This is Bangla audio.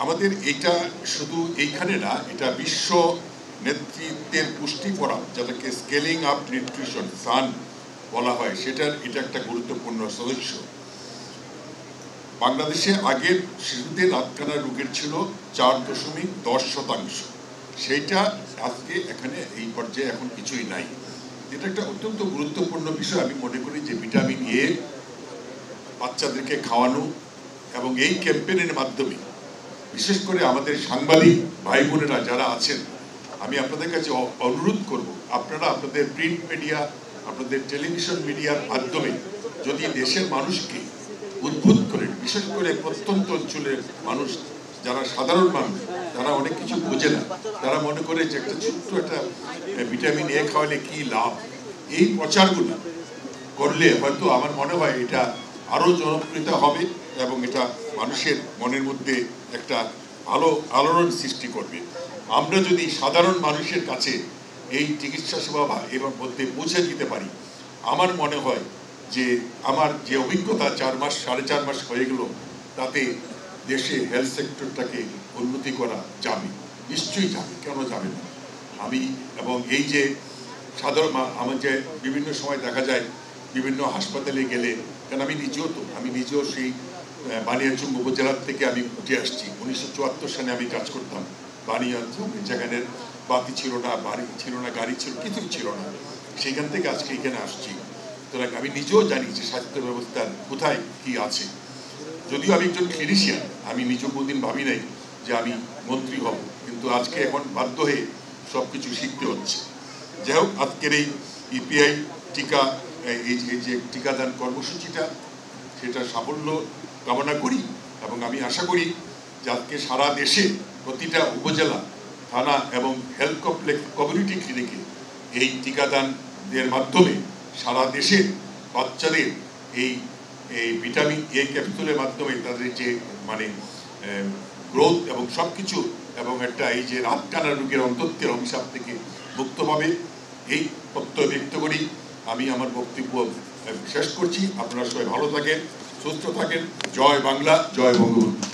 আমাদের এটা শুধু এইখানে না, এটা বিশ্ব নেতৃত্বের পুষ্টি করা, যেটাকে স্কেলিং আপ নিউট্রিশন সান বলা হয়, এটা একটা গুরুত্বপূর্ণ সদস্য। বাংলাদেশে আগের শিশুদের রাতকানা রোগের ছিল 4.10%। সেইটা আজকে এখানে এই পর্যায়ে এখন কিছুই নাই। এটা একটা অত্যন্ত গুরুত্বপূর্ণ বিষয়। আমি মনে করি যে ভিটামিন এ বাচ্চাদেরকে খাওয়ানো এবং এই ক্যাম্পেইনের মাধ্যমে বিশেষ করে আমাদের সাংবাদিক ভাই বোনেরা যারা আছেন, আমি আপনাদের কাছে অনুরোধ করব, আপনারা আপনাদের প্রিন্ট মিডিয়া, আপনাদের টেলিভিশন মিডিয়ার মাধ্যমে যদি দেশের মানুষকে উদ্বুদ্ধ করেন, বিশেষ করে প্রত্যন্ত অঞ্চলের মানুষ যারা সাধারণ মানুষ, তারা অনেক কিছু বোঝে না, তারা মনে করে যে একটা ছোট্ট একটা ভিটামিন এ খাওয়ালে কি লাভ, এই প্রচারগুলো করলে হয়তো আমার মনে হয় এটা আরও জনপ্রিয়তা হবে এবং এটা মানুষের মনের মধ্যে একটা আলোড়ন সৃষ্টি করবে। আমরা যদি সাধারণ মানুষের কাছে এই চিকিৎসা সেবা এর মধ্যে পৌঁছে দিতে পারি, আমার মনে হয় যে আমার যে অভিজ্ঞতা 4 মাস 4.5 মাস হয়ে গেল, তাতে দেশে হেলথ সেক্টরটাকে উন্নতি করা যাবে, নিশ্চয়ই যাবে, কেন যাবে না। এবং এই যে সাধারণ আমার যে বিভিন্ন সময় দেখা যায় বিভিন্ন হাসপাতালে গেলে, কারণ আমি নিজেও সেই বানিয়াচং উপজেলার থেকে আমি উঠে আসছি। 1974 সালে আমি কাজ করতাম বানিয়াচং, যেখানে বাতি ছিল না, বাড়ি ছিল না, গাড়ি ছিল, কিছুই ছিল না। সেইখান থেকে আজকে এখানে আসছি। সুতরাং আমি নিজেও জানি যে স্বাস্থ্য ব্যবস্থার কোথায় কি আছে। যদিও আমি একজন ক্লিনিশিয়ান, আমি নিজে কোনদিন ভাবি নাই যে আমি মন্ত্রী হব, কিন্তু আজকে এখন বাধ্য হয়ে সব কিছু শিখতে হচ্ছে। যাই হোক, আজকের এই ইপিআই টিকা, এই যে টিকাদান কর্মসূচিটা, সেটা সাফল্য কামনা করি এবং আমি আশা করি যে আজকে সারা দেশে প্রতিটা উপজেলা, থানা এবং হেলথ কমপ্লেক্স, কমিউনিটি ক্লিনিকে এই টিকাদানের মাধ্যমে সারা দেশের বাচ্চাদের এই ভিটামিন এ ক্যাপসুলের মাধ্যমে তাদের যে গ্রোথ এবং সব কিছু, এবং একটা এই যে রাতকানা রোগের অন্তত্বের অভিশাপ থেকে মুক্ত পাবে, এই প্রত্যয় ব্যক্ত করি আমি আমার বক্তব্য শেষ করছি। আপনারা সবাই ভালো থাকেন, সুস্থ থাকেন। জয় বাংলা, জয় বঙ্গবন্ধু।